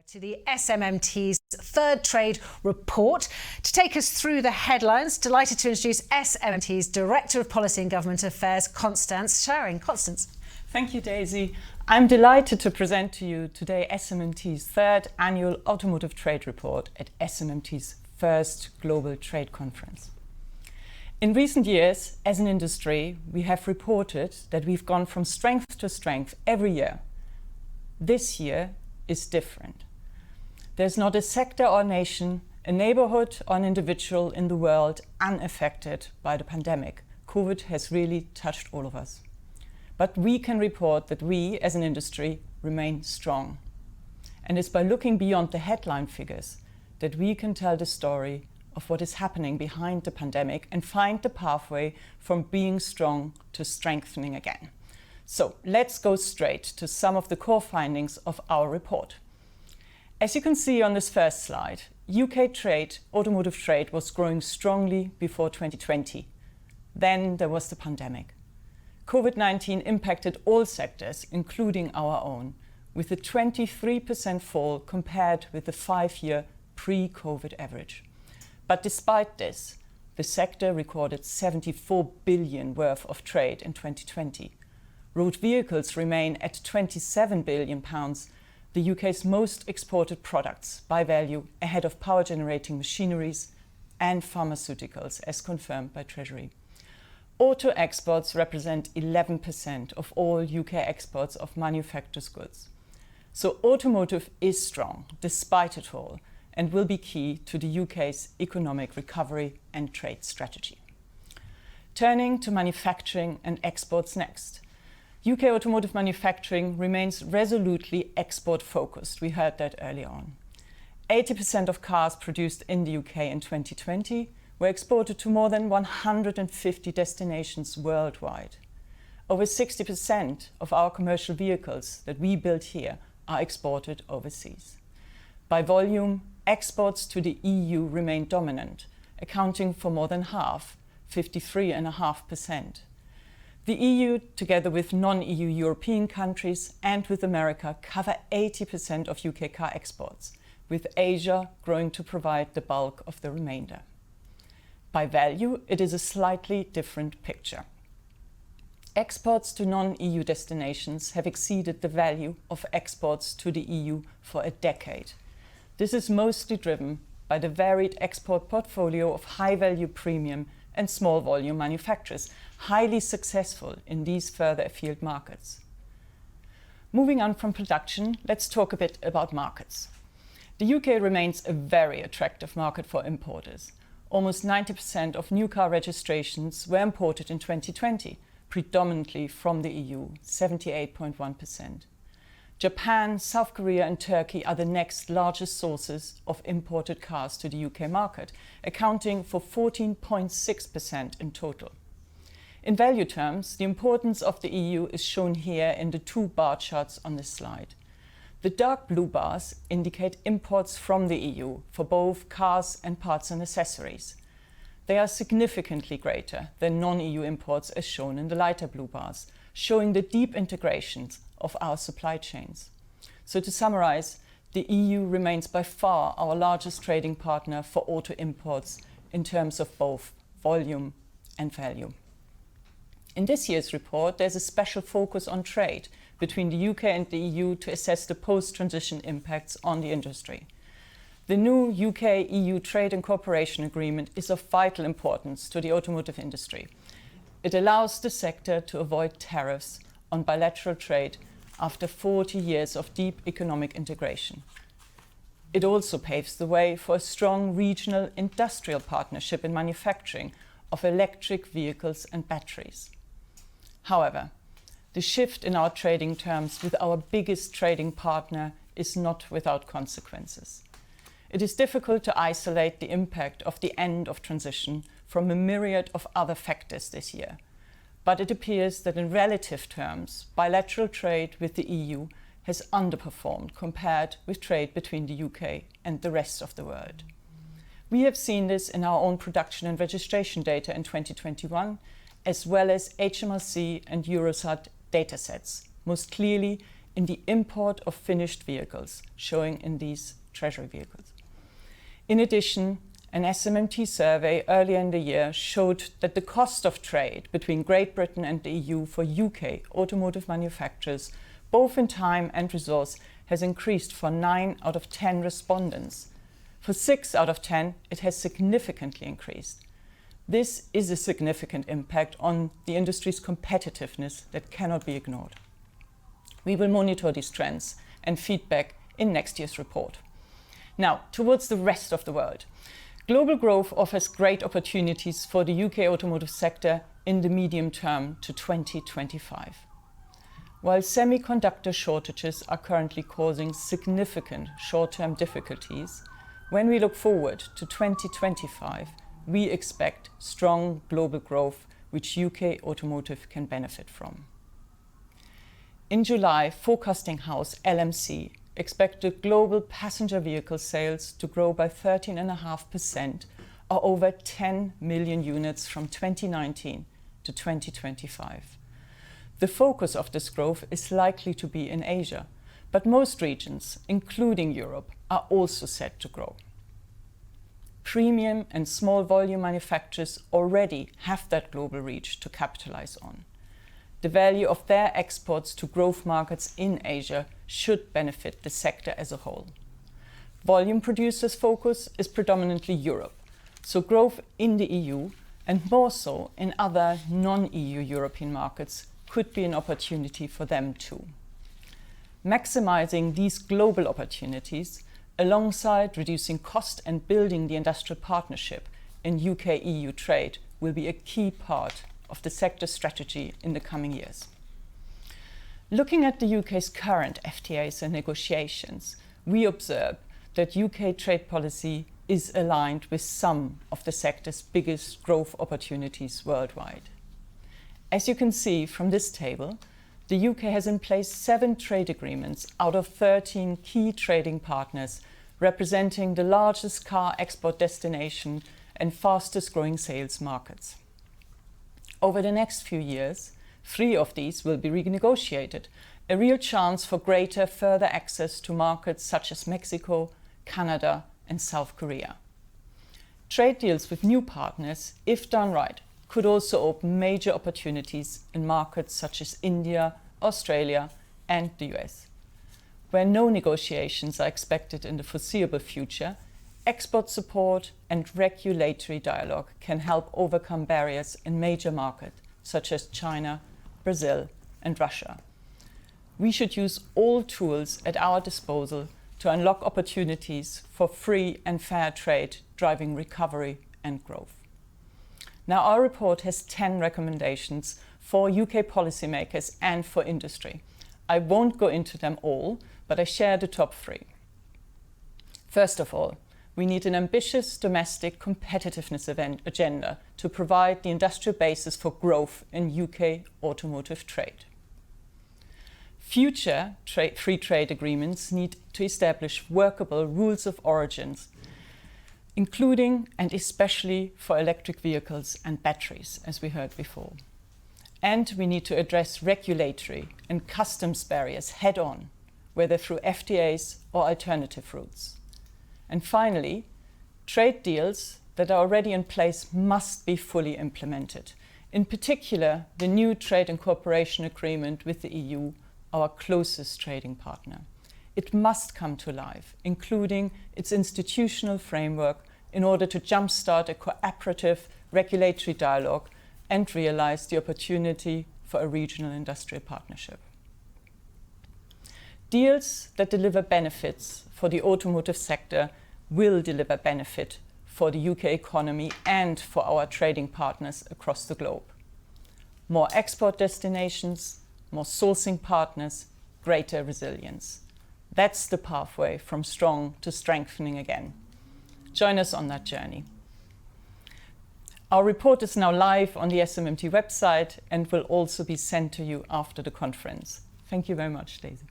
To the SMMT's third trade report. To take us through the headlines, delighted to introduce SMMT's Director of Policy and Government Affairs, Konstanze Scharring. Konstanze. Thank you, Daisy. I'm delighted to present to you today SMMT's third annual automotive trade report at SMMT's first global trade conference. In recent years, as an industry, we have reported that we've gone from strength to strength every year. This year is different. There's not a sector or nation, a neighborhood or an individual in the world unaffected by the pandemic. COVID has really touched all of us. But we can report that we, as an industry, remain strong. And it's by looking beyond the headline figures that we can tell the story of what is happening behind the pandemic and find the pathway from being strong to strengthening again. So let's go straight to some of the core findings of our report. As you can see on this first slide, UK trade, automotive trade, was growing strongly before 2020. Then there was the pandemic. COVID-19 impacted all sectors, including our own, with a 23% fall compared with the 5-year pre-COVID average. But despite this, the sector recorded 74 billion worth of trade in 2020. Road vehicles remain at 27 billion pounds, the UK's most exported products by value, ahead of power generating machineries and pharmaceuticals, as confirmed by Treasury. Auto exports represent 11% of all UK exports of manufactured goods. So automotive is strong, despite it all, and will be key to the UK's economic recovery and trade strategy. Turning to manufacturing and exports next. UK automotive manufacturing remains resolutely export-focused. We heard that earlier on. 80% of cars produced in the UK in 2020 were exported to more than 150 destinations worldwide. Over 60% of our commercial vehicles that we build here are exported overseas. By volume, exports to the EU remain dominant, accounting for more than half, 53.5%. The EU, together with non-EU European countries and with America, cover 80% of UK car exports, with Asia growing to provide the bulk of the remainder. By value, it is a slightly different picture. Exports to non-EU destinations have exceeded the value of exports to the EU for a decade. This is mostly driven by the varied export portfolio of high-value premium and small volume manufacturers, highly successful in these further afield markets. Moving on from production, let's talk a bit about markets. The UK remains a very attractive market for importers. Almost 90% of new car registrations were imported in 2020, predominantly from the EU, 78.1%. Japan, South Korea and Turkey are the next largest sources of imported cars to the UK market, accounting for 14.6% in total. In value terms, the importance of the EU is shown here in the two bar charts on this slide. The dark blue bars indicate imports from the EU for both cars and parts and accessories. They are significantly greater than non-EU imports as shown in the lighter blue bars, showing the deep integrations of our supply chains. So to summarize, the EU remains by far our largest trading partner for auto imports in terms of both volume and value. In this year's report, there's a special focus on trade between the UK and the EU to assess the post-transition impacts on the industry. The new UK-EU Trade and Cooperation Agreement is of vital importance to the automotive industry. It allows the sector to avoid tariffs on bilateral trade after 40 years of deep economic integration. It also paves the way for a strong regional industrial partnership in manufacturing of electric vehicles and batteries. However, the shift in our trading terms with our biggest trading partner is not without consequences. It is difficult to isolate the impact of the end of transition from a myriad of other factors this year. But it appears that in relative terms, bilateral trade with the EU has underperformed compared with trade between the UK and the rest of the world. We have seen this in our own production and registration data in 2021, as well as HMRC and Eurostat datasets, most clearly in the import of finished vehicles, showing in these treasury vehicles. In addition, an SMMT survey earlier in the year showed that the cost of trade between Great Britain and the EU for UK automotive manufacturers, both in time and resource, has increased for 9 out of 10 respondents. For 6 out of 10, it has significantly increased. This is a significant impact on the industry's competitiveness that cannot be ignored. We will monitor these trends and feedback in next year's report. Now, towards the rest of the world. Global growth offers great opportunities for the UK automotive sector in the medium term to 2025. While semiconductor shortages are currently causing significant short-term difficulties, when we look forward to 2025, we expect strong global growth which UK automotive can benefit from. In July, forecasting house LMC expected global passenger vehicle sales to grow by 13.5%, or over 10 million units from 2019 to 2025. The focus of this growth is likely to be in Asia, but most regions, including Europe, are also set to grow. Premium and small volume manufacturers already have that global reach to capitalize on. The value of their exports to growth markets in Asia should benefit the sector as a whole. Volume producers' focus is predominantly Europe, so growth in the EU and more so in other non-EU European markets could be an opportunity for them too. Maximizing these global opportunities alongside reducing cost and building the industrial partnership in UK-EU trade will be a key part of the sector strategy in the coming years. Looking at the UK's current FTAs and negotiations, we observe that UK trade policy is aligned with some of the sector's biggest growth opportunities worldwide. As you can see from this table, the UK has in place 7 trade agreements out of 13 key trading partners, representing the largest car export destination and fastest growing sales markets. Over the next few years, 3 of these will be renegotiated, a real chance for greater further access to markets such as Mexico, Canada, and South Korea. Trade deals with new partners, if done right, could also open major opportunities in markets such as India, Australia, and the US. Where no negotiations are expected in the foreseeable future, export support and regulatory dialogue can help overcome barriers in major markets such as China, Brazil, and Russia. We should use all tools at our disposal to unlock opportunities for free and fair trade, driving recovery and growth. Now, our report has 10 recommendations for UK policymakers and for industry. I won't go into them all, but I share the top 3. First of all, we need an ambitious domestic competitiveness agenda to provide the industrial basis for growth in UK automotive trade. Future free trade agreements need to establish workable rules of origins, including and especially for electric vehicles and batteries, as we heard before. And we need to address regulatory and customs barriers head-on, whether through FTAs or alternative routes. And finally, trade deals that are already in place must be fully implemented. In particular, the new Trade and Cooperation Agreement with the EU, our closest trading partner. It must come to life, including its institutional framework, in order to jumpstart a cooperative regulatory dialogue and realize the opportunity for a regional industrial partnership. Deals that deliver benefits for the automotive sector will deliver benefit for the UK economy and for our trading partners across the globe. More export destinations, more sourcing partners, greater resilience. That's the pathway from strong to strengthening again. Join us on that journey. Our report is now live on the SMMT website and will also be sent to you after the conference. Thank you very much, Daisy.